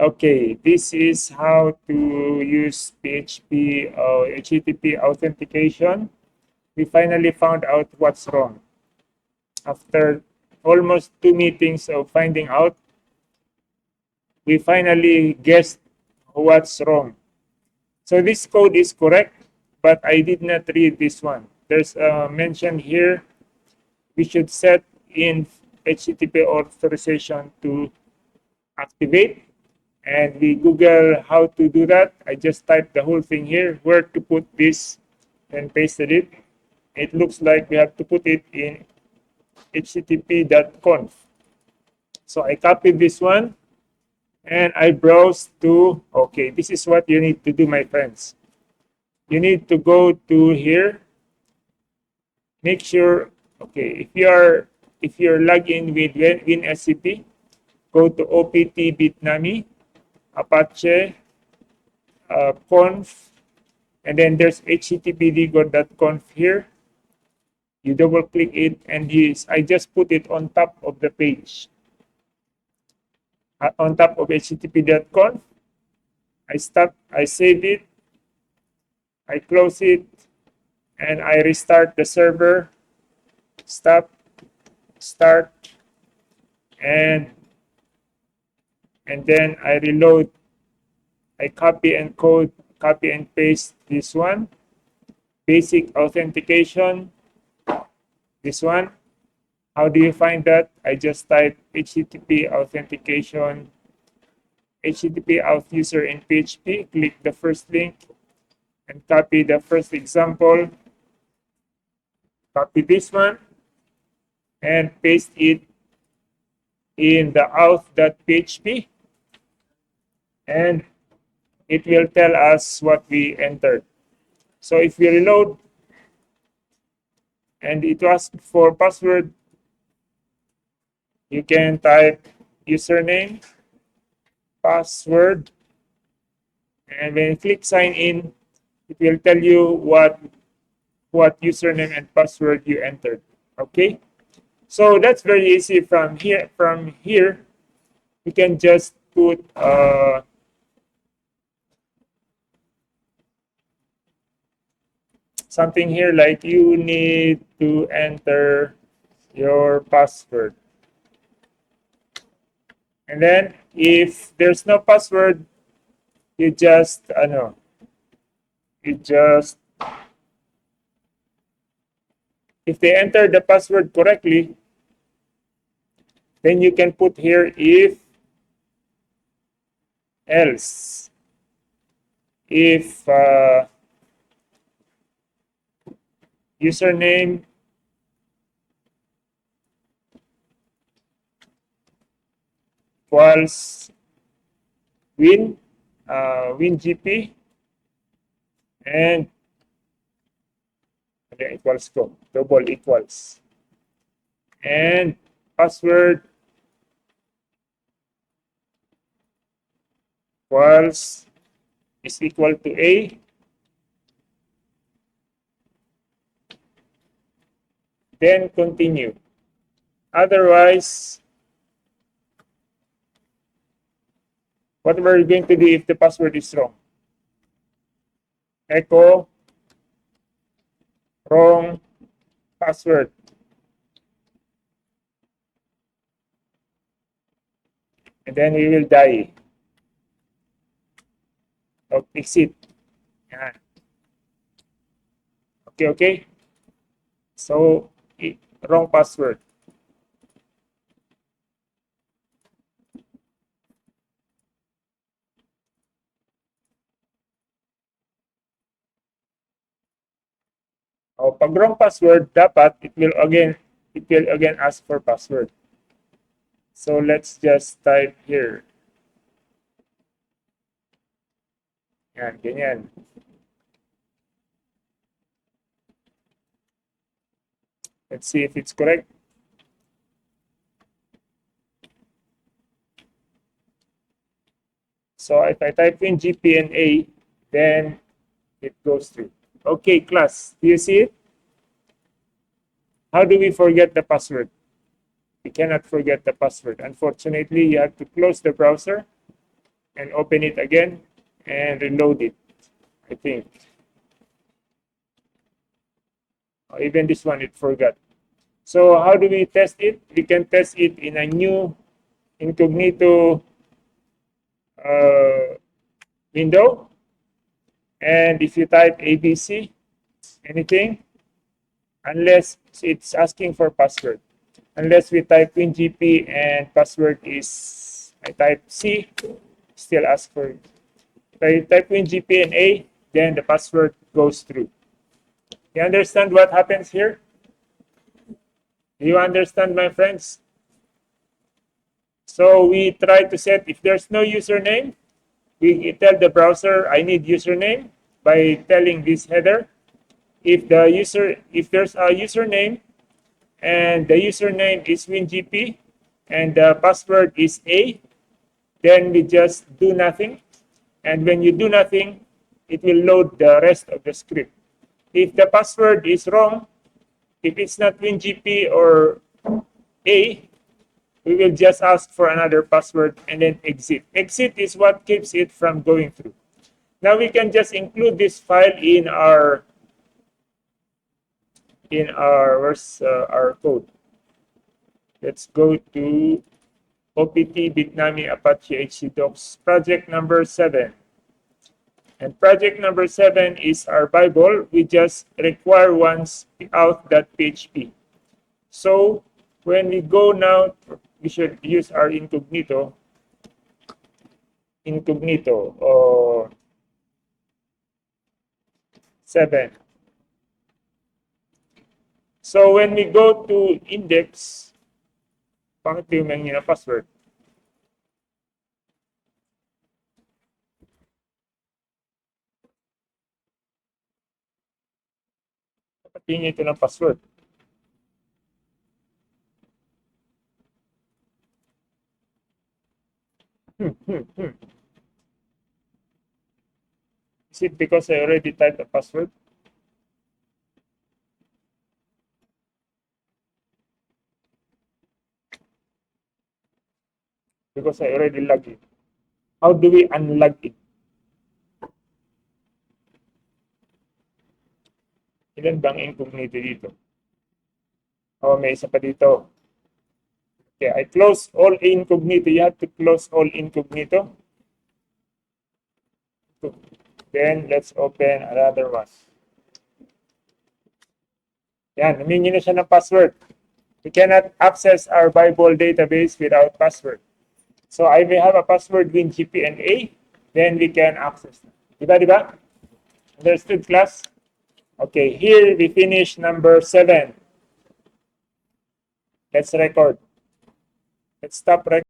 Okay, this is how to use PHP or HTTP authentication. We finally found out what's wrong. After almost 2 meetings of finding out, we finally guessed what's wrong. So this code is correct, but I did not read this one. There's a mention here. We should set in HTTP authorization to activate. And we Google how to do that. I just typed the whole thing here, where to put this, and pasted it. It looks like we have to put it in http.conf. So I copied this one and I browse to, okay, this is what you need to do, my friends. You need to go to here. Make sure, okay, if you're logged in with WinSCP, go to opt bitnami, Apache, conf, and then there's httpdgo.conf here. You double click it, and I just put it on top of the page. On top of http.conf, I save it, I close it, and I restart the server. Stop, start, and then I reload. I copy and paste this one. Basic authentication. This one. How do you find that? I just type HTTP authentication, HTTP auth user in PHP. Click the first link and copy the first example. Copy this one and paste it in the auth.php, and it will tell us what we entered. So if we reload and it asks for password, you can type username, password, and when you click sign in, it will tell you what username and password you entered. Okay, so that's very easy. From here, you can just put something here like you need to enter your password. And then if there's no password, you just if they enter the password correctly, then you can put here if else. If username equals WinGP and equals double equals, and password equals is equal to A, then continue. Otherwise, what we're going to do if the password is wrong? Echo wrong password. And then we will die. Oh, exit. Yeah. Okay. So, wrong password. Pag wrong password, dapat it will again ask for password. So let's just type here. Yan, ganyan. Let's see if it's correct. So if I type in GPNA, then it goes through. Okay, class, do you see it? How do we forget the password? We cannot forget the password. Unfortunately, you have to close the browser and open it again and reload it, I think. Even this one, it forgot. So how do we test it? We can test it in a new incognito window. And if you type ABC, anything, unless it's asking for password. Unless we type WinGP and password is, I type C, still ask for it. If I type WinGP and A, then the password goes through. You understand what happens here? Do you understand, my friends? So we try to set, if there's no username, we tell the browser, I need username by telling this header. If there's a username and the username is WinGP and the password is A, then we just do nothing. And when you do nothing, it will load the rest of the script. If the password is wrong, if it's not WinGP or A, we will just ask for another password and then exit. Exit is what keeps it from going through. Now we can just include this file in our where's our code. Let's go to OPT bitnami Apache HCDocs project number 7. And project number 7 is our Bible. We just require once auth.php. So when we go now, we should use our incognito or 7. So when we go to index, bakit yung may password? Tingin ito ng password. Is it because I already typed the password? Because I already logged in. How do we unlog it? Ilan bang incognito dito? Oh, may isa pa dito. Okay, I close all incognito. You have to close all incognito. Then let's open another one. Yan, humingi na siya ng password. We cannot access our Bible database without password. So I may have a password WinGP and A, then we can access. Diba? Understood, class? Okay, here we finish number 7. Let's record. Let's stop recording.